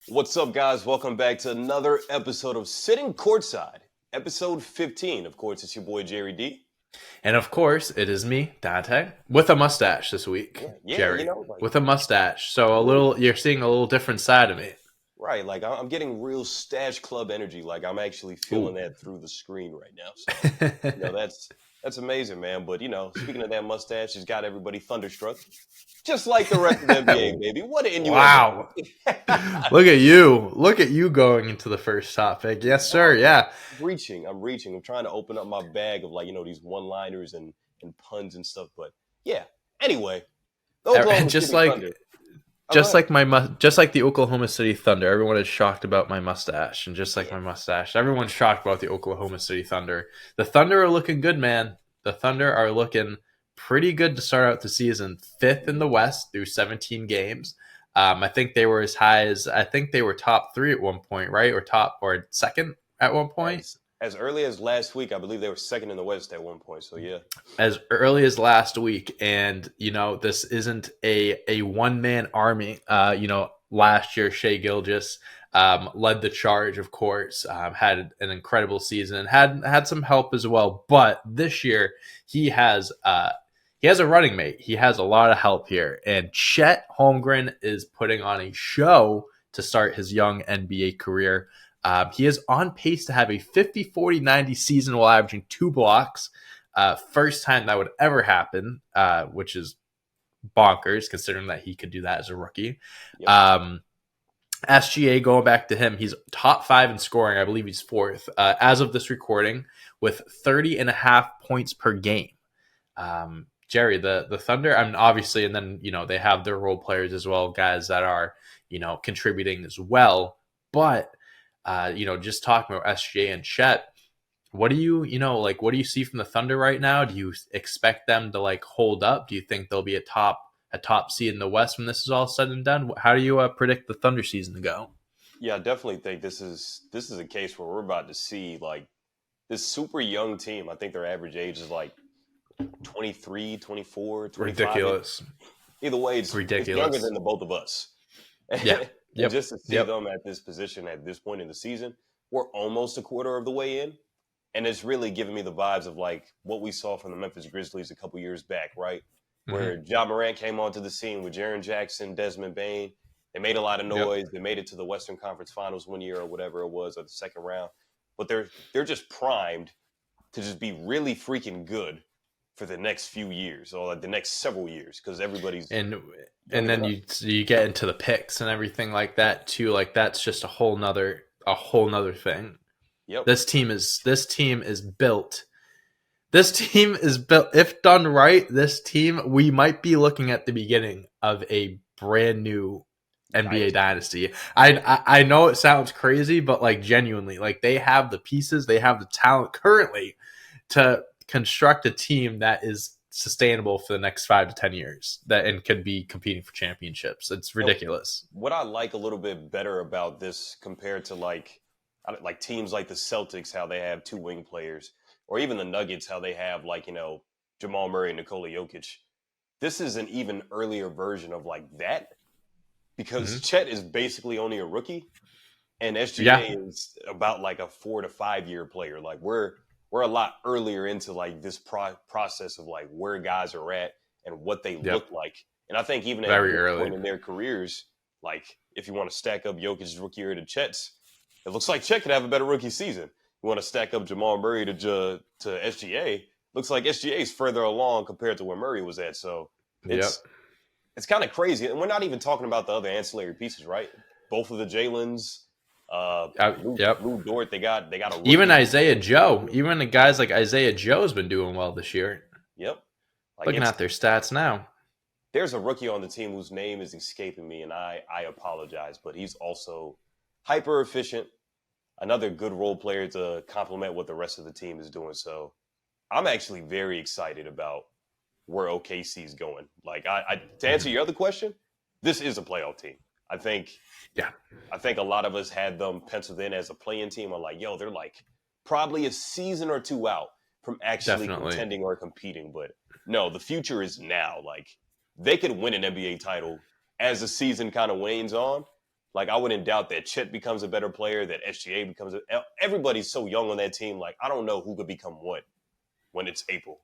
What's up, guys? Welcome back to another episode of Sitting Courtside, episode 15. Of course, it's your boy, Jerry D. And of course, it is me, Dante, with a mustache this week, Yeah, Jerry, like, with a mustache. So real, you're seeing a little different side of me. right, like, I'm getting real Stash Club energy. Like, I'm actually feeling Ooh. that through the screen right now. So, that's amazing, man. But, speaking of that mustache, it's got everybody thunderstruck, just like the rest of the NBA, baby. What an innuendo. Wow. Look at you. Look at you going into the first topic. Yes, sir. Yeah. I'm reaching. I'm trying to open up my bag of these one-liners and puns and stuff. But yeah. Anyway, the Oklahoma Just City like Thunder. just like the Oklahoma City Thunder, everyone is shocked about my mustache, and just like my mustache, everyone's shocked about the Oklahoma City Thunder. The Thunder are looking good, man. The Thunder are looking pretty good to start out the season. 5th in the West through 17 games. I think they were as high as they were top 3 at one point, right? Or second at one point. As early as last week, I believe they were second in the West at one point. So yeah, as early as last week. And this isn't a one-man army. Last year Shai Gilgeous led the charge, of course. Had an incredible season and had some help as well. But this year he has a running mate. He has a lot of help here, and Chet Holmgren is putting on a show to start his young NBA career. He is on pace to have a 50-40-90 season while averaging 2 blocks. First time that would ever happen, which is bonkers considering that he could do that as a rookie. Yep. SGA, going back to him, he's top 5 in scoring. I believe he's 4th as of this recording with 30.5 points per game. Jerry, the Thunder, I mean, obviously, and then, they have their role players as well, guys that are, contributing as well. But, just talking about SGA and Chet, what do you see from the Thunder right now? Do you expect them to hold up? Do you think they'll be a top seed in the West when this is all said and done? How do you predict the Thunder season to go? Yeah, I definitely think this is a case where we're about to see this super young team. I think their average age is 23, 24, 25. Ridiculous. Either way, it's ridiculous. It's younger than the both of us. Yeah. Yep. Just to see them at this position at this point in the season, we're almost a quarter of the way in. And it's really giving me the vibes of what we saw from the Memphis Grizzlies a couple years back, right? Mm-hmm. Where Ja Morant came onto the scene with Jaren Jackson, Desmond Bane. They made a lot of noise. Yep. They made it to the Western Conference Finals one year or whatever it was, or the second round. But they're just primed to just be really freaking good for the next few years or the next several years, because everybody's and then you get into the picks and everything like that too. That's just a whole nother thing. Yep. This team is built. This team is built. If done right, this team, we might be looking at the beginning of a brand new NBA dynasty. I know it sounds crazy, but genuinely, they have the pieces, they have the talent currently to construct a team that is sustainable for the next 5 to 10 years and could be competing for championships. It's ridiculous. What I like a little bit better about this compared to teams like the Celtics, how they have 2 wing players, or even the Nuggets, how they have Jamal Murray and Nikola Jokic. This is an even earlier version of that, because Chet is basically only a rookie, and SGA is about a 4 to 5 year player. We're a lot earlier into this process of where guys are at and what they look like. And I think even at this point in their careers, if you want to stack up Jokic's rookie year to Chet's, it looks like Chet could have a better rookie season. You want to stack up Jamal Murray to SGA, looks like SGA is further along compared to where Murray was at. So it's kind of crazy. And we're not even talking about the other ancillary pieces, right? Both of the Jalen's, Lou Dort, they got a rookie. Even Isaiah Joe, even the guys like Isaiah Joe's been doing well this year. Yep. Looking at their stats now. There's a rookie on the team whose name is escaping me, and I apologize, but he's also hyper efficient. Another good role player to complement what the rest of the team is doing. So I'm actually very excited about where OKC is going. To answer your other question, this is a playoff team. I think a lot of us had them penciled in as a play-in team. I'm they're probably a season or 2 out from actually contending or competing. But no, the future is now. They could win an NBA title as the season kind of wanes on. Like, I wouldn't doubt that Chet becomes a better player, that SGA becomes everybody's so young on that team. Like, I don't know who could become what when it's April.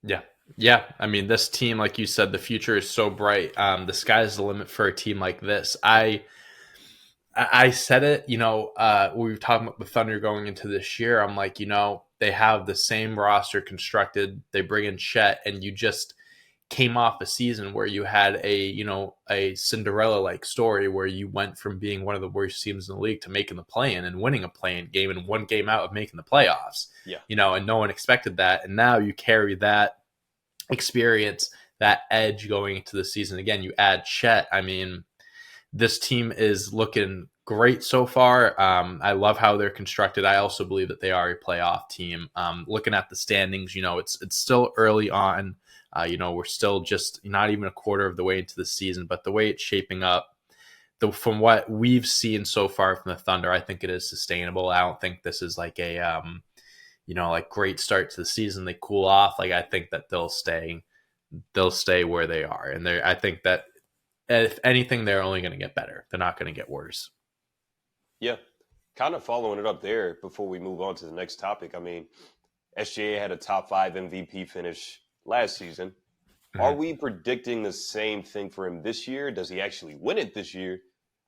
Yeah. Yeah. I mean, this team, like you said, the future is so bright. The sky's the limit for a team like this. I said it, we were talking about the Thunder going into this year. I'm like, they have the same roster constructed. They bring in Chet, and you just came off a season where you had a Cinderella like story where you went from being one of the worst teams in the league to making the play-in and winning a play-in game and one game out of making the playoffs. Yeah. And no one expected that. And now you carry that experience, that edge going into the season. Again, you add Chet. I mean, this team is looking great so far. I love how they're constructed. I also believe that they are a playoff team. Looking at the standings, it's still early on. We're still just not even a quarter of the way into the season, but the way it's shaping up, from what we've seen so far from the Thunder, I think it is sustainable. I don't think this is like a, like great start to the season. They cool off. Like, I think that they'll stay where they are. And I think that if anything, they're only going to get better. They're not going to get worse. Yeah. Kind of following it up there before we move on to the next topic. I mean, SGA had a top 5 MVP finish last season. Mm-hmm. Are we predicting the same thing for him this year? Does he actually win it this year?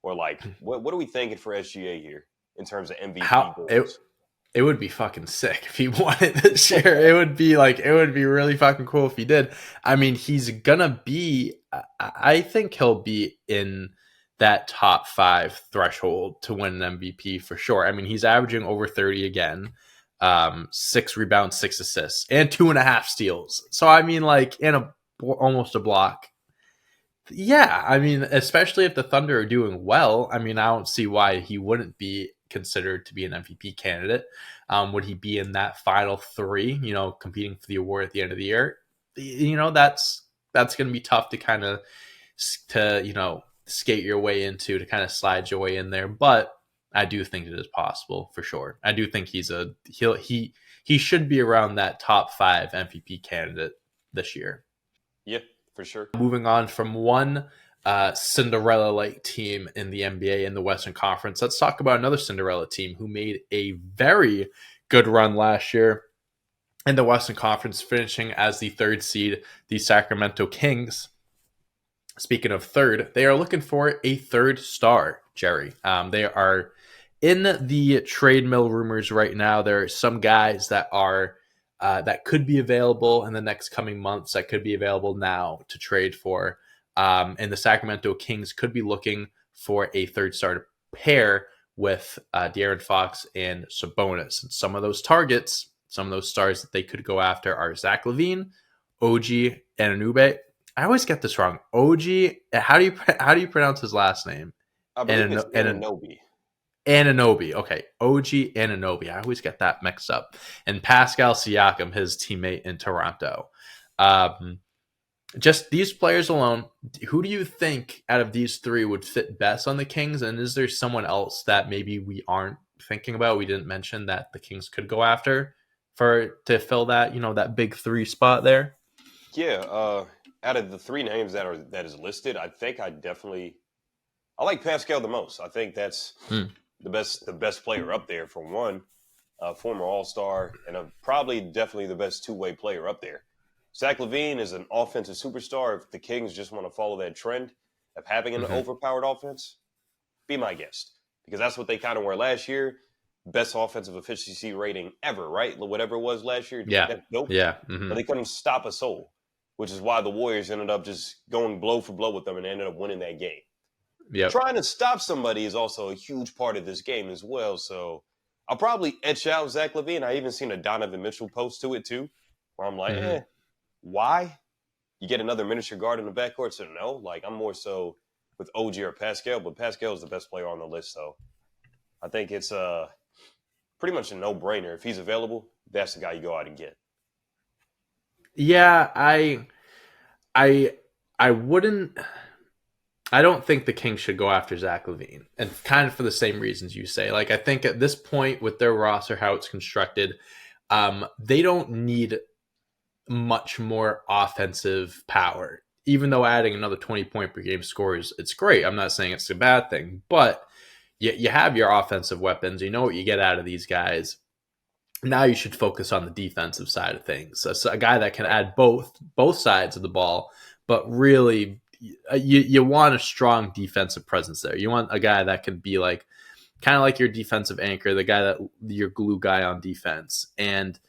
Or like, what are we thinking for SGA here in terms of MVP goals? It would be fucking sick if he won it this year. It would be really fucking cool if he did. I mean, he's gonna be, I think he'll be in that top 5 threshold to win an MVP for sure. I mean, he's averaging over 30 again, 6 rebounds, 6 assists, and 2.5 steals. So I mean, like, almost a block. Yeah, I mean, especially if the Thunder are doing well, I mean, I don't see why he wouldn't be considered to be an MVP candidate. Would he be in that final 3, competing for the award at the end of the year? That's going to be tough to kind of, skate your way into, to kind of slide your way in there. But I do think it is possible for sure. I do think he should be around that top 5 MVP candidate this year. Yeah, for sure. Moving on from one Cinderella-like team in the NBA in the Western Conference, let's talk about another Cinderella team who made a very good run last year in the Western Conference, finishing as the 3rd seed, the Sacramento Kings. Speaking of 3rd, they are looking for a 3rd star, Jerry. They are in the trade mill rumors right now. There are some guys that are that could be available in the next coming months, that could be available now to trade for. And the Sacramento Kings could be looking for a 3rd star to pair with De'Aaron Fox and Sabonis. And some of those targets, some of those stars that they could go after are Zach LaVine, OG Anunoby. I always get this wrong. OG, how do you pronounce his last name? I believe it's Anunoby. Anunoby. Okay. OG Anunoby. I always get that mixed up. And Pascal Siakam, his teammate in Toronto. Just these players alone, who do you think out of these 3 would fit best on the Kings? And is there someone else that maybe we aren't thinking about, we didn't mention, that the Kings could go after to fill that, that big 3 spot there? Yeah. Out of the 3 names that is listed, I think I like Pascal the most. I think that's the best player up there, for one, former All-Star, and probably definitely the best 2-way player up there. Zach LaVine is an offensive superstar. If the Kings just want to follow that trend of having an overpowered offense, be my guest, because that's what they kind of were last year. Best offensive efficiency rating ever, right? Whatever it was last year. Yeah. That's dope. Yeah. Mm-hmm. But they couldn't stop a soul, which is why the Warriors ended up just going blow for blow with them and ended up winning that game. Yep. Trying to stop somebody is also a huge part of this game as well. So I'll probably etch out Zach LaVine. I even seen a Donovan Mitchell post to it too, where I'm like, why? You get another miniature guard in the backcourt? So no, like, I'm more so with OG or Pascal, but Pascal is the best player on the list. So I think it's pretty much a no-brainer. If he's available, that's the guy you go out and get. Yeah, I wouldn't. I don't think the Kings should go after Zach LaVine, and kind of for the same reasons you say. Like, I think at this point with their roster, how it's constructed, they don't need much more offensive power even though adding another 20-point per game scores, it's great. I'm not saying it's a bad thing, but you have your offensive weapons. You know what you get out of these guys. Now you should focus on the defensive side of things. So a guy that can add both sides of the ball, but really you want a strong defensive presence there. You want a guy that can be like kind of like your defensive anchor, the guy that your glue guy on defense. And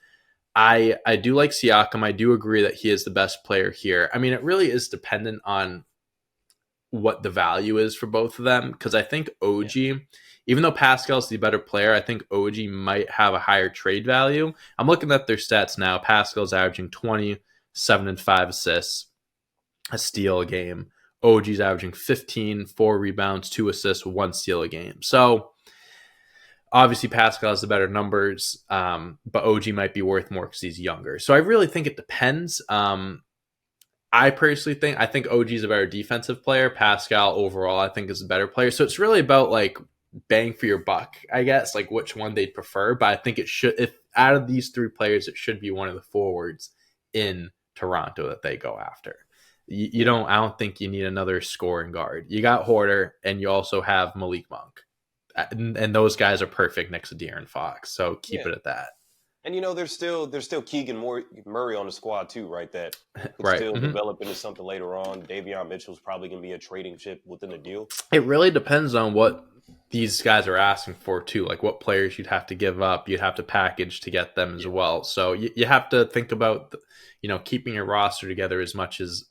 I do like Siakam. I do agree that he is the best player here. I mean, it really is dependent on what the value is for both of them, because I think OG, even though Pascal's the better player, I think OG might have a higher trade value. I'm looking at their stats now. Pascal's averaging 20, 7 and 5 assists, a steal a game. OG's averaging 15, 4 rebounds, 2 assists, 1 steal a game. So obviously Pascal has the better numbers, but OG might be worth more because he's younger. So I really think it depends. I personally think OG is a better defensive player. Pascal overall, I think, is a better player. So it's really about like bang for your buck, I guess, like which one they'd prefer. But I think it should, if out of these 3 players, it should be one of the forwards in Toronto that they go after. I don't think you need another scoring guard. You got Horter, and you also have Malik Monk. And those guys are perfect next to De'Aaron Fox. So keep it at that. And there's still Keegan Murray on the squad too, right? That could right. still develop into something later on. Davion Mitchell's probably going to be a trading chip within the deal. It really depends on what these guys are asking for too, like what players you'd have to give up, you'd have to package to get them as well. So you have to think about keeping your roster together as much as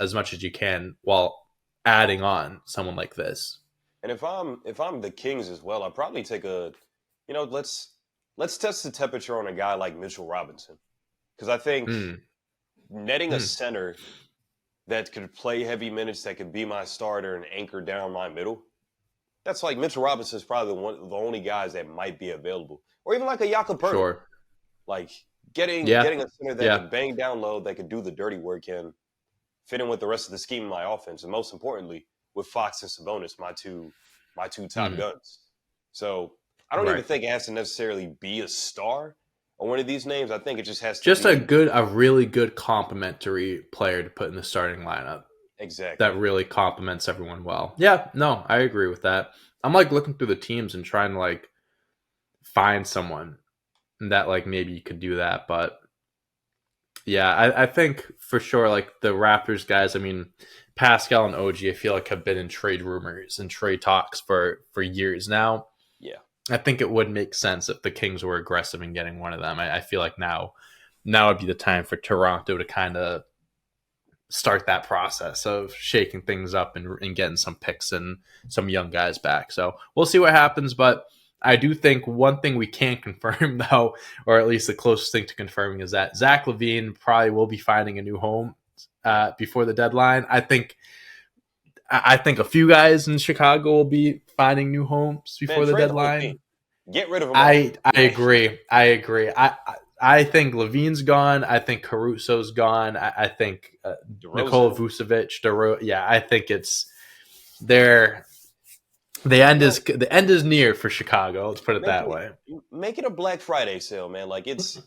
you can while adding on someone like this. And if I'm the Kings as well, I'd probably take let's test the temperature on a guy like Mitchell Robinson, because I think netting a center that could play heavy minutes, that could be my starter and anchor down my middle. That's like Mitchell Robinson is probably the only guys that might be available, or even like a Jakob Poeltl. Sure. Like getting a center that can bang down low, that could do the dirty work and fit in with the rest of the scheme of my offense, and most importantly, with Fox and Sabonis, my two top guns. So I don't even think it has to necessarily be a star on one of these names. I think it just has to be a really good complementary player to put in the starting lineup. Exactly. That really complements everyone well. Yeah, no, I agree with that. I'm like looking through the teams and trying to like find someone that like maybe you could do that. But yeah, I think for sure like the Raptors guys, I mean, Pascal and OG, I feel like have been in trade rumors and trade talks for years now. Yeah. I think it would make sense if the Kings were aggressive in getting one of them. I feel like now would be the time for Toronto to kind of start that process of shaking things up and getting some picks and some young guys back. So we'll see what happens. But I do think one thing we can confirm, though, or at least the closest thing to confirming, is that Zach LaVine probably will be finding a new home before the deadline. I think a few guys in Chicago will be finding new homes before the deadline. Get rid of him. I agree. I think LaVine's gone. I think Caruso's gone. I think Nikola Vucevic. I think it's there. The end is near for Chicago. Let's put it that way. Make it a Black Friday sale, man. Like it's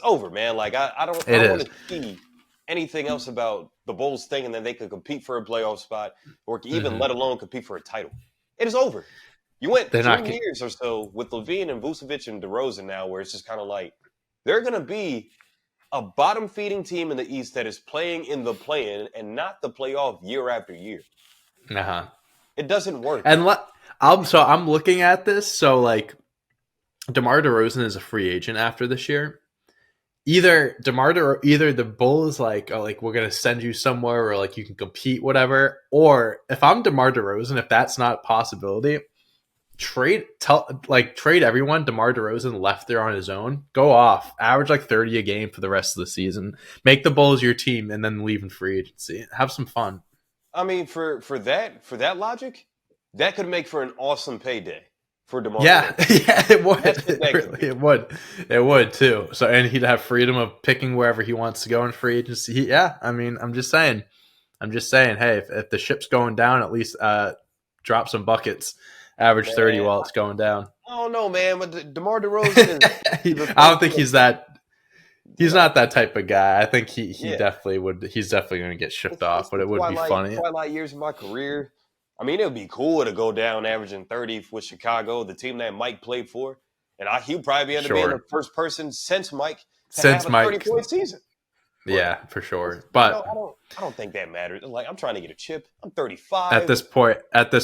over, man. Like I don't want to see anything else about the Bulls thinking that they could compete for a playoff spot or even let alone compete for a title. It is over. You went 2 years or so with LaVine and Vucevic and DeRozan now, where it's just kind of like they're going to be a bottom-feeding team in the East that is playing in the play-in and not the playoff year after year. Uh-huh. It doesn't work. And I'm looking at this. So like, DeMar DeRozan is a free agent after this year. Either the Bulls like we're gonna send you somewhere or like you can compete, whatever. Or if I'm DeMar DeRozan, if that's not a possibility, trade everyone. DeMar DeRozan left there on his own. Go off, average like 30 a game for the rest of the season. Make the Bulls your team, and then leave in free agency. Have some fun. I mean, for that logic, that could make for an awesome payday for DeMar. Yeah, it would. It would too. So, and he'd have freedom of picking wherever he wants to go in free agency. I mean, I'm just saying. Hey, if the ship's going down, at least drop some buckets. Average 30 while it's going down. I don't know, man. But DeMar DeRozan is. I don't think he's that. He's not that type of guy. I think he Yeah, definitely would. He's definitely going to get shipped off, it's but the it would be funny. twilight years of my career. I mean, it would be cool to go down averaging 30 with Chicago, the team that Mike played for, and he'll probably end up being the Sure. first person since Mike to have Since a Mike, 30-point season. But yeah, for sure. But I don't think that matters. Like, I'm trying to get a chip. I'm at 35. this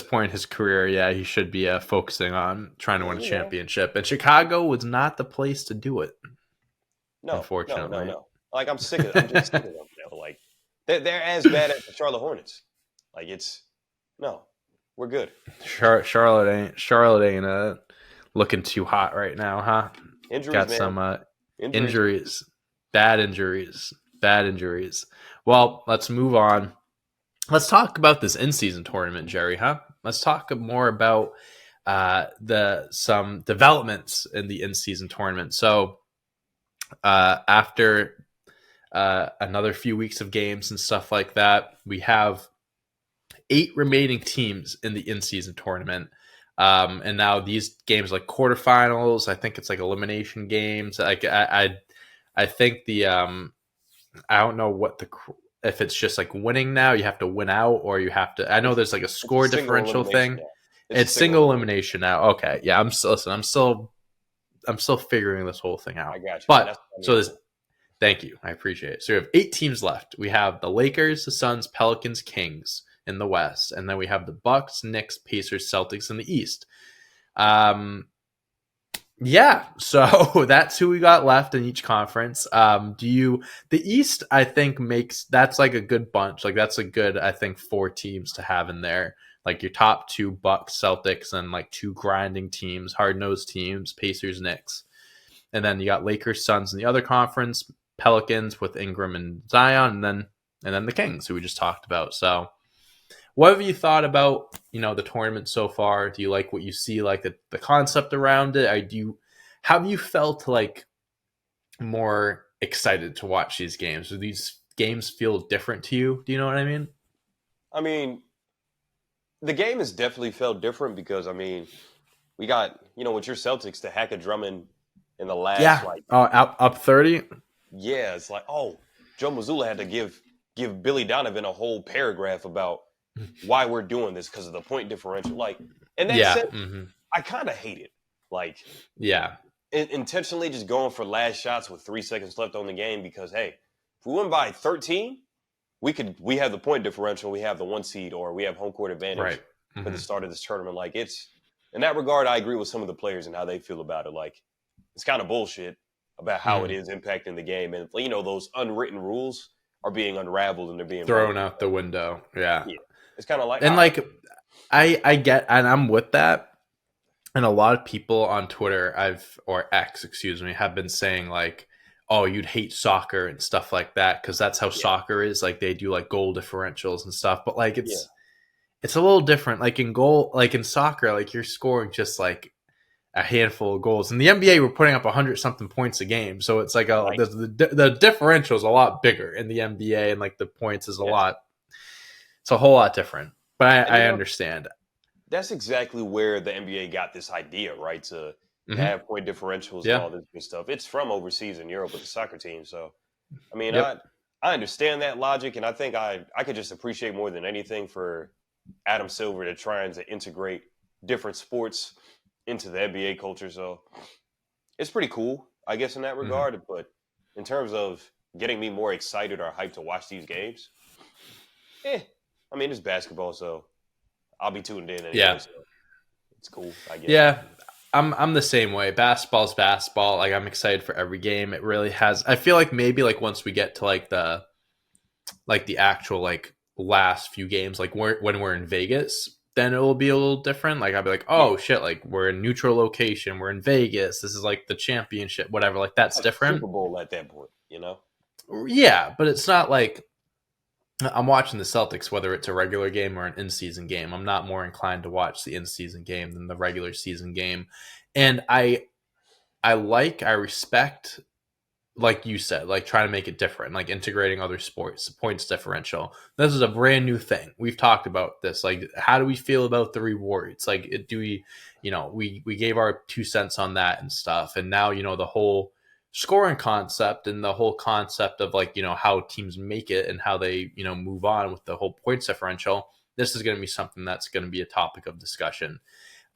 point, his career, yeah, he should be focusing on trying to win a You know, championship. And Chicago was not the place to do it, no. unfortunately. Like, I'm sick of. I'm just sick of them now. Like, they're as bad as the Charlotte Hornets. Like, no, we're good. Charlotte ain't looking too hot right now, huh? Injuries, Got man. some Injuries. bad injuries. Well, let's move on. Let's talk about this in-season tournament, Jerry, huh? Let's talk more about some developments in the in-season tournament. So after another few weeks of games and stuff like that, we have 8 remaining teams in the in-season tournament. And now these games like quarterfinals, I think it's like elimination games. Like I think I don't know if it's just like winning now, you have to win out, or you have to. I know there's like a score differential thing. It's single elimination now. Okay, yeah. I'm still figuring this whole thing out. I got you. But thank you, I appreciate it. So we have 8 teams left. We have the Lakers, the Suns, Pelicans, Kings in the West, and then we have the Bucks, Knicks, Pacers, Celtics in the East. Yeah, so that's who we got left in each conference. The East, I think, that's like a good bunch. Like that's a good, I think, 4 teams to have in there. Like your top 2 Bucks, Celtics, and like 2 grinding teams, hard-nosed teams, Pacers, Knicks. And then you got Lakers, Suns in the other conference, Pelicans with Ingram and Zion, and then the Kings, who we just talked about. So what have you thought about, the tournament so far? Do you like what you see, like the concept around it? Have you felt like more excited to watch these games? Do these games feel different to you? Do you know what I mean? I mean, the game has definitely felt different because, I mean, we got, with your Celtics, the hack of Drummond in the last, up 30. Yeah, it's like, Joe Mazzulla had to give Billy Donovan a whole paragraph about why we're doing this because of the point differential. Like, in that sense, I kind of hate it. Like, intentionally just going for last shots with 3 seconds left on the game because, hey, if we win by 13, we have the point differential, we have the 1 seed, or we have home court advantage for the start of this tournament. Like, it's in that regard, I agree with some of the players and how they feel about it. Like, it's kind of bullshit about how it is impacting the game, and those unwritten rules are being unraveled and they're being thrown out the window. Yeah. It's kind of like, and like I get, and I'm with that. And a lot of people on Twitter, or X, excuse me, have been saying like, oh, you'd hate soccer and stuff like that because that's how soccer is. Like they do like goal differentials and stuff, but like it's a little different. Like in soccer, like you're scoring just like a handful of goals. In the NBA, we're putting up 100-something points a game, so it's like the differential is a lot bigger in the NBA, and like the points is it's a whole lot different. But I understand. That's exactly where the NBA got this idea, right? To have point differentials and all this good stuff. It's from overseas in Europe with the soccer team. So, I mean, I understand that logic, and I think I could just appreciate more than anything for Adam Silver to trying to integrate different sports into the NBA culture. So, it's pretty cool, I guess, in that regard. But in terms of getting me more excited or hyped to watch these games, I mean, it's basketball, so I'll be tuned in anyway. So it's cool, I guess. Yeah, I'm the same way. Basketball's basketball. Like I'm excited for every game. It really has. I feel like maybe like once we get to like the actual like last few games, like when we're in Vegas, then it will be a little different. Like I'll be like, oh shit, like we're in neutral location. We're in Vegas. This is like the championship, whatever. Like that's different. Super Bowl at that point, Yeah, but it's not like I'm watching the Celtics, whether it's a regular game or an in-season game. I'm not more inclined to watch the in-season game than the regular season game. And I respect, like you said, like trying to make it different, like integrating other sports, the points differential. This is a brand new thing. We've talked about this. Like, how do we feel about the rewards? Like, do we, we gave our 2 cents on that and stuff. And now, the whole scoring concept and the whole concept of like, how teams make it and how they, move on with the whole points differential, this is going to be something that's going to be a topic of discussion.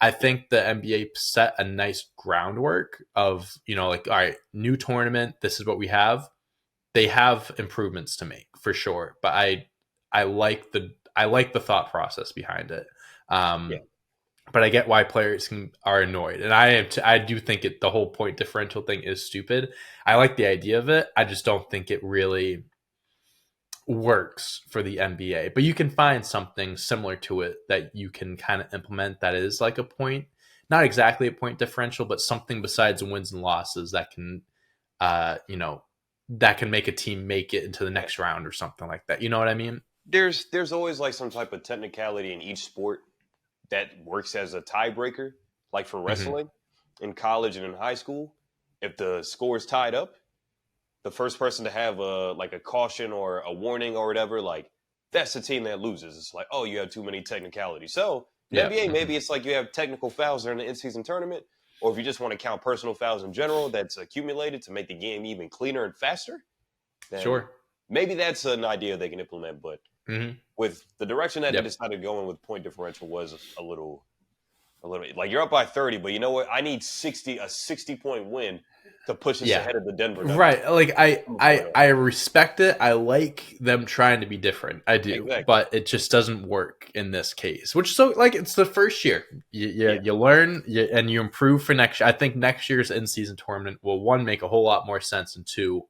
I think the NBA set a nice groundwork of, like, all right, new tournament, this is what we have. They have improvements to make for sure, but I like the thought process behind it. Yeah. But I get why players are annoyed, and I do think the whole point differential thing is stupid. I like the idea of it. I just don't think it really works for the NBA. But you can find something similar to it that you can kind of implement that is like a point, not exactly a point differential, but something besides wins and losses that can, that can make a team make it into the next round or something like that. You know what I mean? There's always like some type of technicality in each sport that works as a tiebreaker. Like for wrestling, in college and in high school, if the score is tied up, the first person to have a caution or a warning or whatever, like that's the team that loses. It's like, oh, you have too many technicalities. So in NBA, maybe it's like you have technical fouls during the in-season tournament, or if you just want to count personal fouls in general that's accumulated to make the game even cleaner and faster, then Sure. maybe that's an idea they can implement. But with the direction that they decided going with point differential was a little like you're up by 30, but you know what? I need a 60-point win to push us ahead of the Denver Nuggets. Right. Like I respect it. I like them trying to be different. I do. Exactly. But it just doesn't work in this case. Which it's the first year. You learn and you improve for next year. I think next year's in-season tournament will, one, make a whole lot more sense, and two,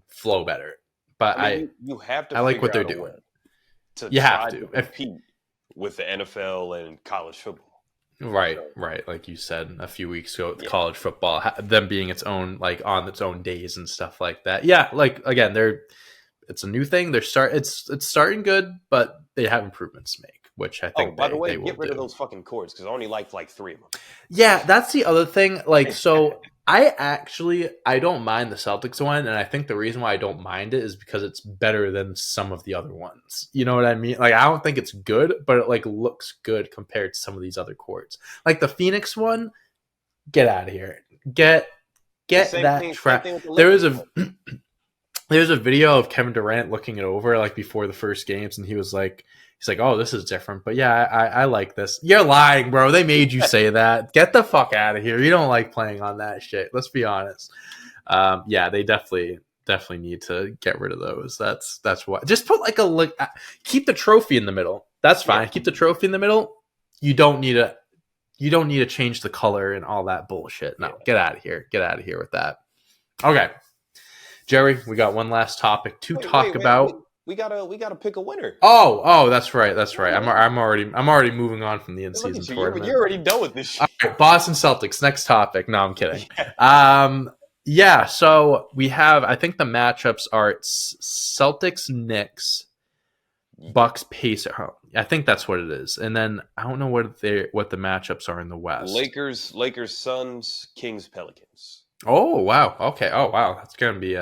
flow better. But you have to I like what they're doing. You have to compete with the NFL and college football. Right. Like you said a few weeks ago, with college football, them being its own, like on its own days and stuff like that. Yeah, like again, it's a new thing. It's starting good, but they have improvements to make, which I think. By the way, get rid of those fucking courts because I only like 3 of them. Yeah, that's the other thing. Like, so I don't mind the Celtics one, and I think the reason why I don't mind it is because it's better than some of the other ones. You know what I mean? Like, I don't think it's good, but it like looks good compared to some of these other courts. Like the Phoenix one, get out of here. Get that trash. There's a video of Kevin Durant looking it over like before the first games, and he's like, oh, this is different, but yeah, I like this. You're lying, bro. They made you say that. Get the fuck out of here. You don't like playing on that shit. Let's be honest. Yeah, they definitely need to get rid of those. That's why. Just put keep the trophy in the middle. That's fine. Yeah. Keep the trophy in the middle. You don't need to change the color and all that bullshit. No, get out of here. Get out of here with that. Okay, Jerry, we got one last topic to talk about. We gotta pick a winner. Oh, that's right. I'm already moving on from the in-season tournament. You're already done with this shit. All right, Boston Celtics. Next topic. No, I'm kidding. Yeah. So we have. I think the matchups are Celtics, Knicks, Bucks, Pacers. I think that's what it is. And then I don't know what the matchups are in the West. Lakers, Suns, Kings, Pelicans. Oh wow. Okay. Oh wow. That's gonna be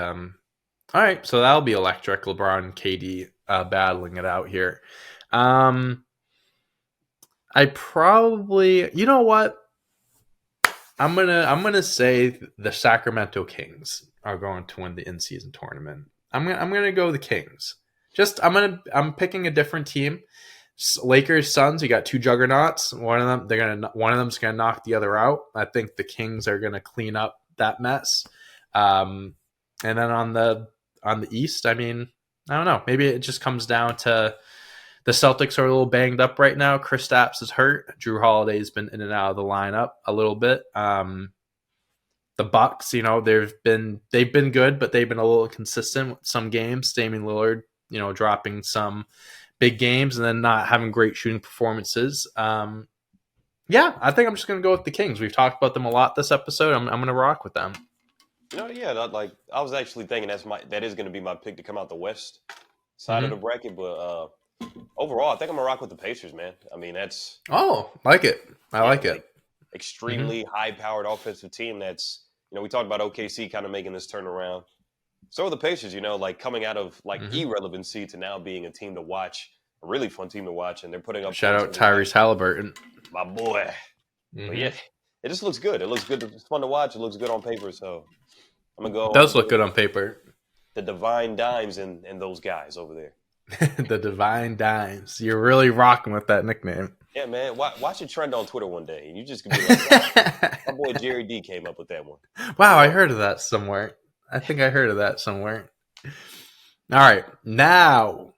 all right, so that'll be electric. LeBron and KD battling it out here. I probably, you know what? I'm gonna say the Sacramento Kings are going to win the in-season tournament. I'm gonna go the Kings. I'm picking a different team. Lakers, Suns. You got two juggernauts. One of them's gonna knock the other out. I think the Kings are gonna clean up that mess. And then on the East, I mean, I don't know. Maybe it just comes down to the Celtics are a little banged up right now. Kristaps is hurt. Drew Holiday's been in and out of the lineup a little bit. The Bucks, they've been good, but they've been a little inconsistent with some games. Damian Lillard, dropping some big games and then not having great shooting performances. Yeah, I think I'm just going to go with the Kings. We've talked about them a lot this episode. I'm going to rock with them. I was actually thinking that is going to be my pick to come out the West side of the bracket, but overall, I think I'm gonna rock with the Pacers, man. I mean, that's like it. I like it. Extremely high-powered offensive team. That's we talked about OKC kind of making this turnaround. So are the Pacers, coming out of irrelevancy to now being a team to watch, a really fun team to watch, and they're putting up. Shout out Tyrese Halliburton, my boy. But yeah. It just looks good. It looks good. It's fun to watch. It looks good on paper. So I'm gonna It go. does look good on paper. The Divine Dimes and those guys over there. The Divine Dimes. You're really rocking with that nickname. Yeah, man. Watch it trend on Twitter one day, and you just gonna be like, wow, my boy Jerry D came up with that one. Wow, I heard of that somewhere. I think I heard of that somewhere. All right, now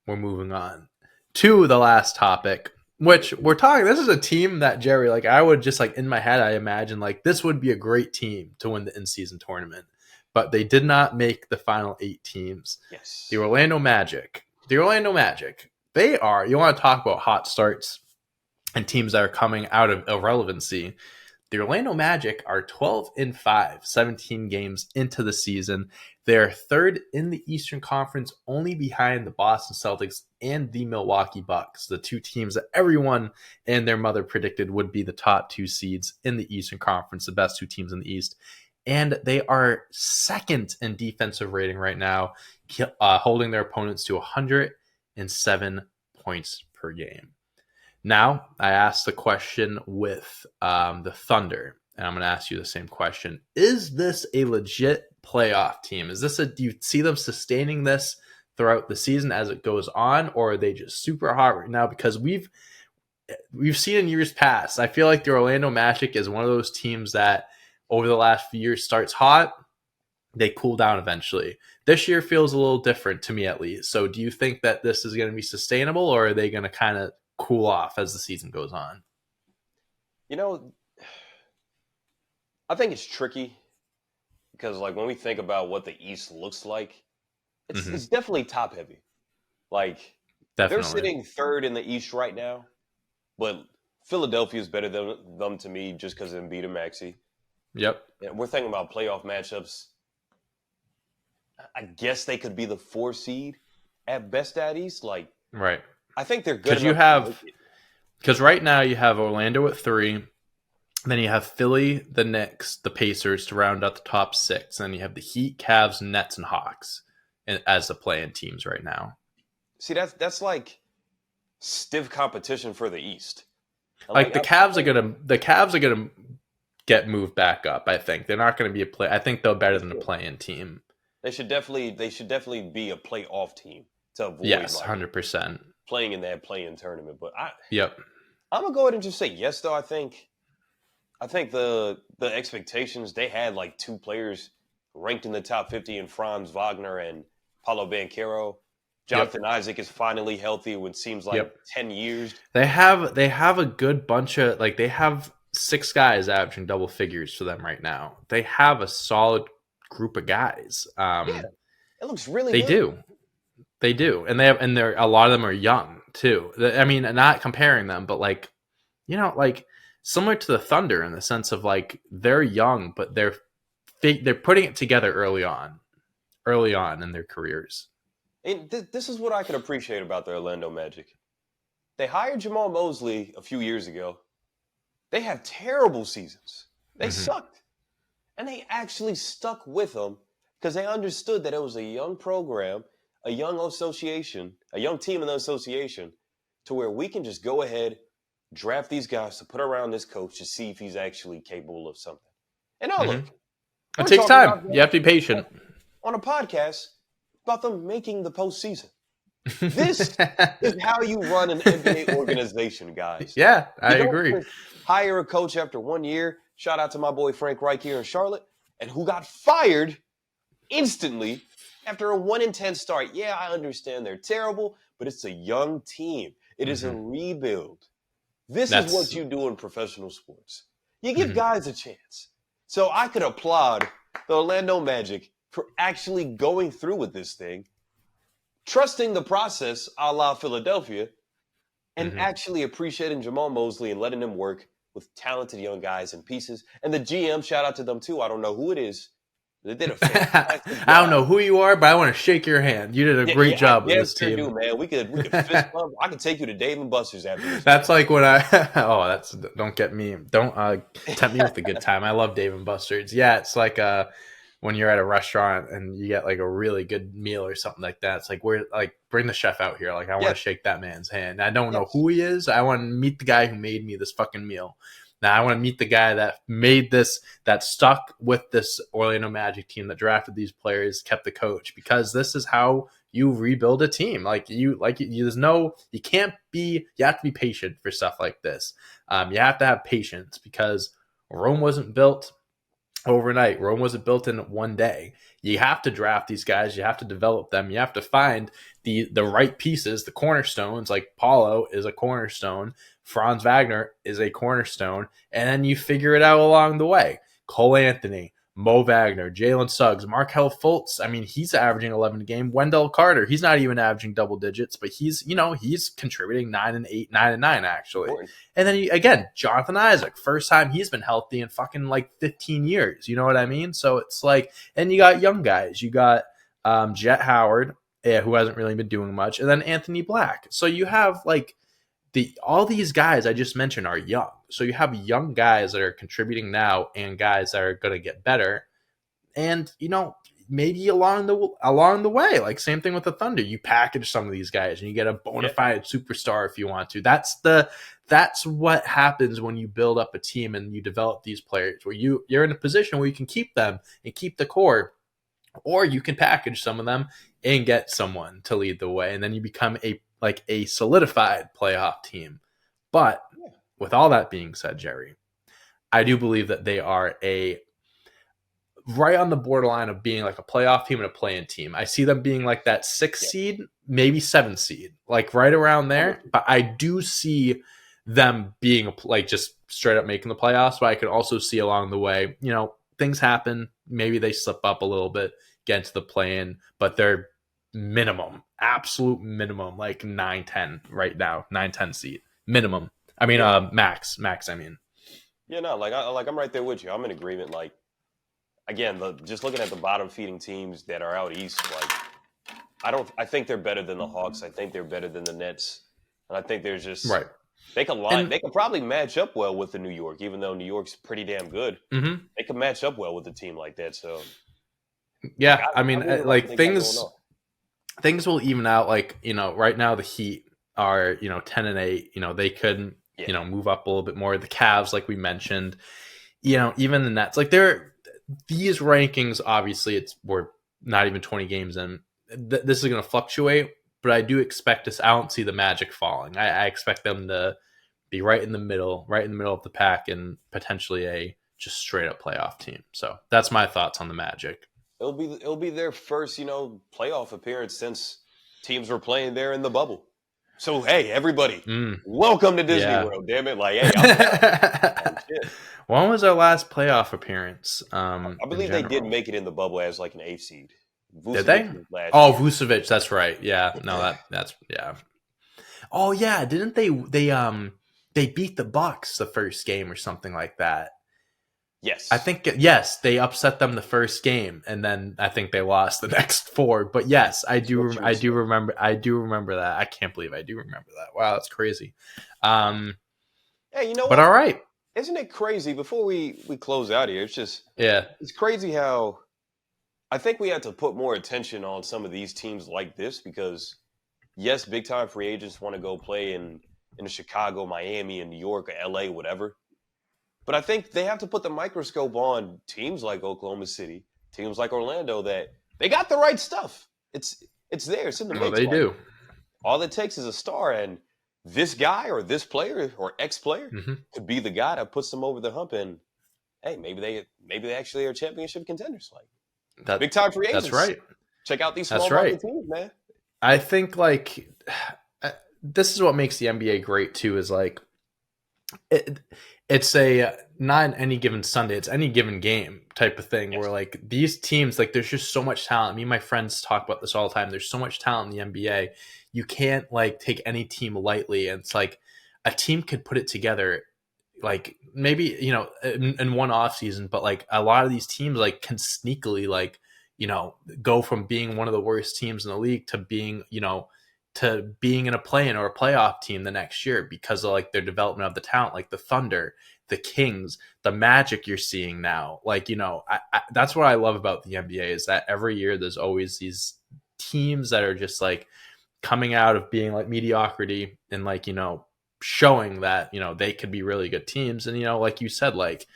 we're moving on to the last topic, which we're talking. This is a team that Jerry, like, I would just, like, in my head, I imagine, like, this would be a great team to win the in-season tournament, but they did not make the final 8 teams. Yes. The Orlando Magic. They are, you want to talk about hot starts and teams that are coming out of irrelevancy. The Orlando Magic are 12-5, 17 games into the season. They're third in the Eastern Conference, only behind the Boston Celtics and the Milwaukee Bucks, the 2 teams that everyone and their mother predicted would be the top 2 seeds in the Eastern Conference, the best 2 teams in the East. And they are second in defensive rating right now, holding their opponents to 107 points per game. Now, I asked the question with the Thunder, and I'm going to ask you the same question. Is this a legit playoff team? Do you see them sustaining this throughout the season as it goes on, or are they just super hot right now? Because we've seen in years past, I feel like the Orlando Magic is one of those teams that over the last few years starts hot, they cool down eventually. This year feels a little different to me, at least. So do you think that this is going to be sustainable, or are they going to kind of cool off as the season goes on? You know, I think it's tricky because, like, when we think about what the East looks like, it's definitely top heavy. Like, Definitely. They're sitting third in the East right now, but Philadelphia is better than them to me just because of Embiid and Maxey. Yep. And we're thinking about playoff matchups. I guess they could be the 4 seed at best at East. Like, right. I think they're good enough. Because right now you have Orlando at 3, then you have Philly, the Knicks, the Pacers to round out the top 6, and then you have the Heat, Cavs, Nets, and Hawks as the play-in teams right now. See, that's like stiff competition for the East. Like the Cavs are gonna get moved back up. I think they're not going to be a play. I think they're better than a play-in team. They should definitely be a playoff team to avoid 100% playing in that play-in tournament. But I'm gonna go ahead and just say yes. Though I think the expectations, they had like 2 players ranked in the top 50 in Franz Wagner and Paulo Banchero. Jonathan Isaac is finally healthy, which seems like 10 years. They have a good bunch of, like, they have 6 guys averaging double figures for them right now. They have a solid group of guys. It looks really good. They do. And they're a lot of them are young too. I mean, not comparing them, but like, you know, like similar to the Thunder in the sense of like they're young, but they're putting it together early on in their careers. And this is what I can appreciate about the Orlando Magic. They hired Jamal Mosley a few years ago. They have terrible seasons. They sucked. And they actually stuck with them because they understood that it was a young program, a young association, a young team in the association, to where we can just go ahead, draft these guys to put around this coach to see if he's actually capable of something. And now look. It takes time. You have to be patient. On a podcast about them making the postseason. This is how you run an NBA organization, guys. Yeah, I agree. Hire a coach after 1 year. Shout out to my boy Frank Reich here in Charlotte, and who got fired instantly after a 1-10 start. Yeah, I understand they're terrible, but it's a young team. It is a rebuild. This is what you do in professional sports. You give guys a chance. So I could applaud the Orlando Magic for actually going through with this thing, trusting the process a la Philadelphia, and actually appreciating Jamal Mosley and letting him work with talented young guys and pieces. And the GM, shout out to them too. I don't know who it is. They did a fantastic job. I don't know who you are, but I want to shake your hand. You did a great job with this team. Do, man. We could fist bump. I could take you to Dave and Buster's after this. That's like when don't get me. Don't tempt me with a good time. I love Dave and Buster's. Yeah, it's like when you're at a restaurant and you get like a really good meal or something like that. It's like, bring the chef out here. Like, I want to shake that man's hand. I don't know who he is. I want to meet the guy who made me this fucking meal. Now I want to meet the guy that made this, that stuck with this Orlando Magic team, that drafted these players, kept the coach, because this is how you rebuild a team. There's no, you can't be, you have to be patient for stuff like this. You have to have patience, because Rome wasn't built overnight. Rome wasn't built in one day. You have to draft these guys. You have to develop them. You have to find the right pieces, the cornerstones. Like Paulo is a cornerstone. Franz Wagner is a cornerstone. And then you figure it out along the way. Cole Anthony, Mo Wagner, Jalen Suggs, Markelle Fultz. I mean, he's averaging 11 a game. Wendell Carter, he's not even averaging double digits, but he's contributing 9 and 8, 9 and 9 actually. And then again, Jonathan Isaac, first time he's been healthy in fucking like 15 years. You know what I mean? So it's like, and you got young guys. You got Jet Howard, who hasn't really been doing much, and then Anthony Black. So you have like all these guys I just mentioned are young. So you have young guys that are contributing now and guys that are going to get better. And, maybe along the way, like same thing with the Thunder, you package some of these guys and you get a bona fide superstar if you want to. That's what happens when you build up a team and you develop these players, where you're in a position where you can keep them and keep the core, or you can package some of them and get someone to lead the way. And then you become a solidified playoff team. But with all that being said, Jerry, I do believe that they are right on the borderline of being like a playoff team and a play-in team. I see them being like that 6 seed, maybe 7 seed, like right around there. But I do see them being like just straight up making the playoffs. But I could also see along the way, things happen. Maybe they slip up a little bit, get into the play-in, but they're absolute minimum, like 9-10 right now, 9-10 seed minimum. I mean, max. I mean, yeah, no, I'm right there with you. I'm in agreement. Like, again, just looking at the bottom feeding teams that are out east, like I think they're better than the Hawks. I think they're better than the Nets, and I think there's just right. They can probably match up well with the New York, even though New York's pretty damn good. Mm-hmm. They can match up well with a team like that. So, yeah, things will even out. Like, right now the Heat are 10 and 8. They couldn't move up a little bit more. The Cavs, like we mentioned, even the Nets, like these rankings. Obviously, we're not even 20 games in. This is going to fluctuate, but I do expect this. I don't see the Magic falling. I expect them to be right in the middle of the pack, and potentially a just straight up playoff team. So that's my thoughts on the Magic. It'll be their first, playoff appearance since teams were playing there in the bubble. So hey, everybody, welcome to Disney World. Damn it! Like, hey, when was our last playoff appearance? I believe they did make it in the bubble as like an 8th seed. Vucevic, did they? Vucevic, that's right. Yeah, no, that's yeah. Oh yeah, didn't they beat the Bucks the first game or something like that? Yes. I think, yes, they upset them the first game, and then I think they lost the next 4. But yes, I do remember that. I can't believe I do remember that. Wow, that's crazy. Hey, but what? All right. Isn't it crazy? Before we close out here, it's crazy how I think we had to put more attention on some of these teams like this, because yes, big time free agents want to go play in Chicago, Miami, and New York, or LA, whatever. But I think they have to put the microscope on teams like Oklahoma City, teams like Orlando, that they got the right stuff. It's there. It's in the mix. They do. All it takes is a star, and this guy or this player or ex-player could be the guy that puts them over the hump. And hey, maybe they actually are championship contenders. Like big time free agents. That's right. Check out these small market teams, man. I think like this is what makes the NBA great too. Is like it's a not any given Sunday, it's any given game type of thing. Yes. Where like these teams, like there's just so much talent. Me and my friends talk about this all the time. There's so much talent in the NBA. You can't like take any team lightly. And it's like a team could put it together, like maybe, in one off season, but like a lot of these teams like can sneakily like, go from being one of the worst teams in the league to being, to being in a play-in or a playoff team the next year because of like their development of the talent, like the Thunder, the Kings, the Magic you're seeing now. Like, that's what I love about the NBA is that every year there's always these teams that are just like coming out of being like mediocrity and like, showing that, they could be really good teams. And, like you said, like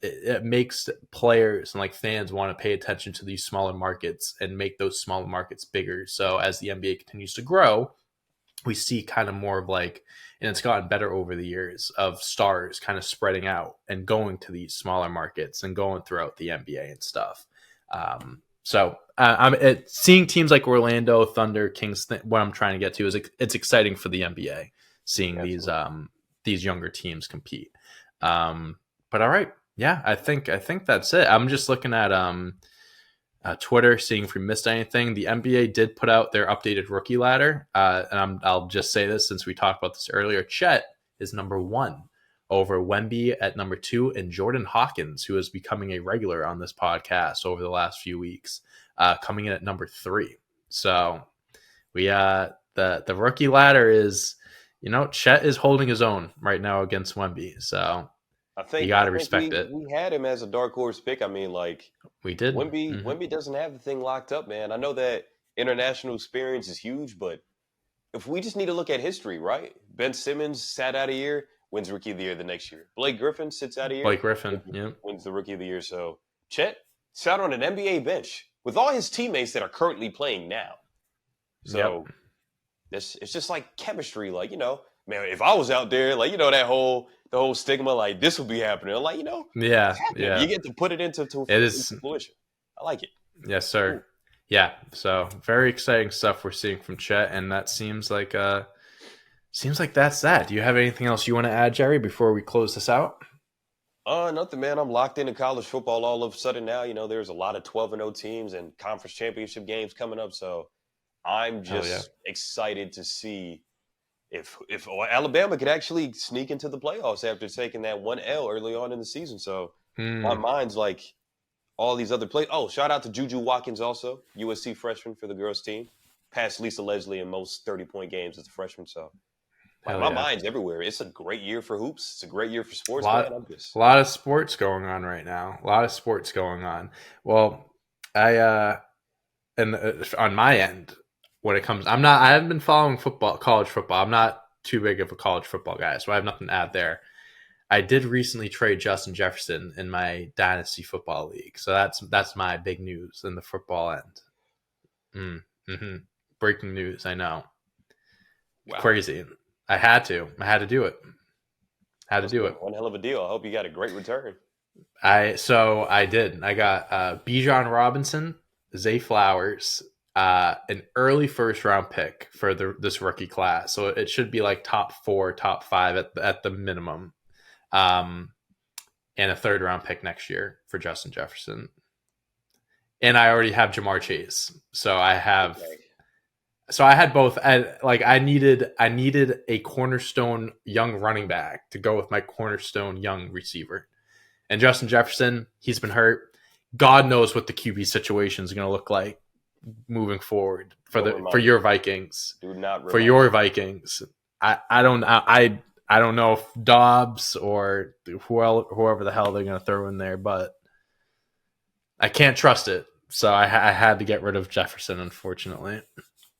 it makes players and like fans want to pay attention to these smaller markets and make those smaller markets bigger. So as the NBA continues to grow, we see kind of more of like, and it's gotten better over the years, of stars kind of spreading out and going to these smaller markets and going throughout the NBA and stuff. Seeing teams like Orlando, Thunder, Kings. What I'm trying to get to is it's exciting for the NBA seeing these younger teams compete. But all right, yeah, I think that's it. I'm just looking at Twitter, seeing if we missed anything. The NBA did put out their updated rookie ladder, and I'll just say this since we talked about this earlier. Chet is number 1 over Wemby at number 2, and Jordan Hawkins, who is becoming a regular on this podcast over the last few weeks, coming in at number 3. So we the rookie ladder is, Chet is holding his own right now against Wemby. So I think you got to respect it. We had him as a dark horse pick. I mean, like we did. Wemby doesn't have the thing locked up, man. I know that international experience is huge, but if we just need to look at history, right? Ben Simmons sat out a year, wins Rookie of the Year the next year. Blake Griffin sits out a year. Blake Griffin, wins the Rookie of the Year. So Chet sat on an NBA bench with all his teammates that are currently playing now. So it's just like chemistry, like, man, if I was out there, like, the whole stigma, like this will be happening. Like, yeah. You get to put it into fruition. I like it. Yes, sir. Cool. Yeah. So very exciting stuff we're seeing from Chet, and that seems like that's that. Do you have anything else you want to add, Jerry, before we close this out? Nothing, man. I'm locked into college football all of a sudden now. There's a lot of 12-0 teams and conference championship games coming up, so I'm just excited to see if Alabama could actually sneak into the playoffs after taking that 1 L early on in the season. So my mind's like all these other plays. Oh, shout out to Juju Watkins also, USC freshman for the girls team. Passed Lisa Leslie in most 30-point games as a freshman. So my mind's everywhere. It's a great year for hoops. It's a great year for sports. A lot of sports going on right now. A lot of sports going on. Well, on my end, when it comes, I haven't been following college football. I'm not too big of a college football guy, so I have nothing to add there. I did recently trade Justin Jefferson in my dynasty football league, so that's my big news in the football end. Breaking news, I know. Wow. Crazy. I had to do it. One hell of a deal. I hope you got a great return. I did. I got Bijan Robinson, Zay Flowers, an early first-round pick for this rookie class. So it should be like top 4, top 5 at the minimum. And a third-round pick next year for Justin Jefferson. And I already have Jamar Chase. So I have... Okay. So I had both. I needed a cornerstone young running back to go with my cornerstone young receiver. And Justin Jefferson, he's been hurt. God knows what the QB situation is going to look like moving forward for your Vikings. Do not remind for your Vikings. I don't know if Dobbs or whoever the hell they're going to throw in there, but I can't trust it. So I had to get rid of Jefferson, unfortunately.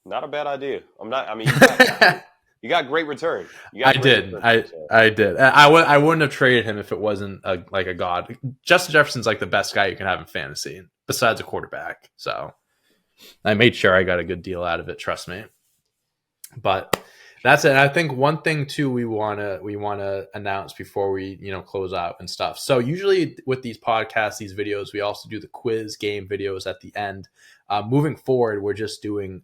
Not a bad idea. You got great return. I did. I wouldn't have traded him if it wasn't a god. Justin Jefferson's like the best guy you can have in fantasy besides a quarterback. So I made sure I got a good deal out of it. Trust me. But that's it. And I think one thing too we want to announce before we close out and stuff. So usually with these podcasts, these videos, we also do the quiz game videos at the end. Moving forward, we're just doing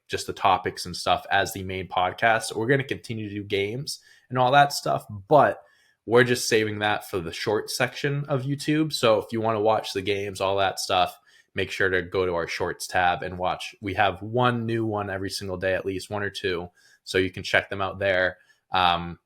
just the topics and stuff as the main podcast. So we're going to continue to do games and all that stuff, but we're just saving that for the short section of YouTube. So if you want to watch the games, all that stuff, make sure to go to our shorts tab and watch. We have one new one every single day, at least 1 or 2. So you can check them out there. I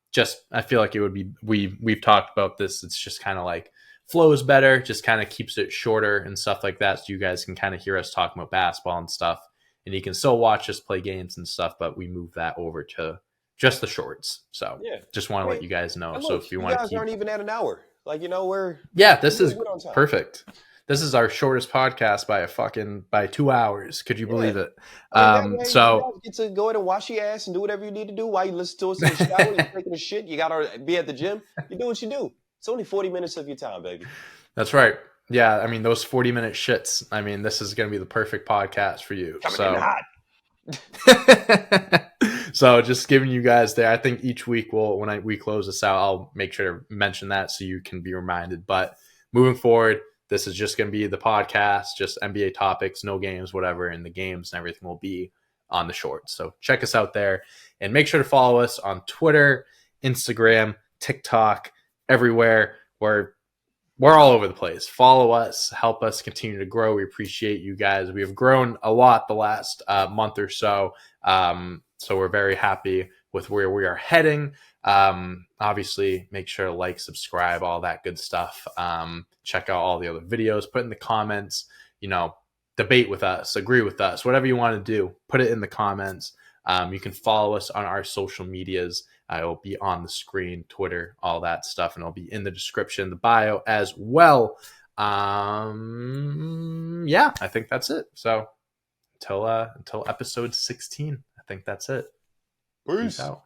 feel like it would be, we've talked about this. It's just kind of like flows better, just kind of keeps it shorter and stuff like that. So you guys can kind of hear us talking about basketball and stuff, and you can still watch us play games and stuff, but we move that over to just the shorts. So just want to let you guys know. Look, so if you want to aren't even at an hour, we're this is perfect. This is our shortest podcast by 2 hours. Could you Yeah. believe it? I mean, that way you So guys get to go ahead and wash your ass and do whatever you need to do while you listen to us in the shower. You're taking a shit. You got to be at the gym. You do what you do. It's only 40 minutes of your time, baby. that's right. Yeah, I mean those 40-minute shits. I mean, this is going to be the perfect podcast for you. Coming in hot. So just giving you guys there. I think each week we close this out, I'll make sure to mention that so you can be reminded. But moving forward, this is just going to be the podcast, just NBA topics, no games, whatever, and the games and everything will be on the shorts. So check us out there and make sure to follow us on Twitter, Instagram, TikTok, everywhere. We're all over the place. Follow us, help us continue to grow. We appreciate you guys. We have grown a lot the last month or so. So we're very happy with where we are heading. Obviously, make sure to like, subscribe, all that good stuff. Check out all the other videos. Put in the comments, debate with us, agree with us, whatever you want to do. Put it in the comments. You can follow us on our social medias. It'll be on the screen, Twitter, all that stuff, and it'll be in the description, the bio as well. Yeah, I think that's it. So until episode 16, I think that's it. Peace. Peace out.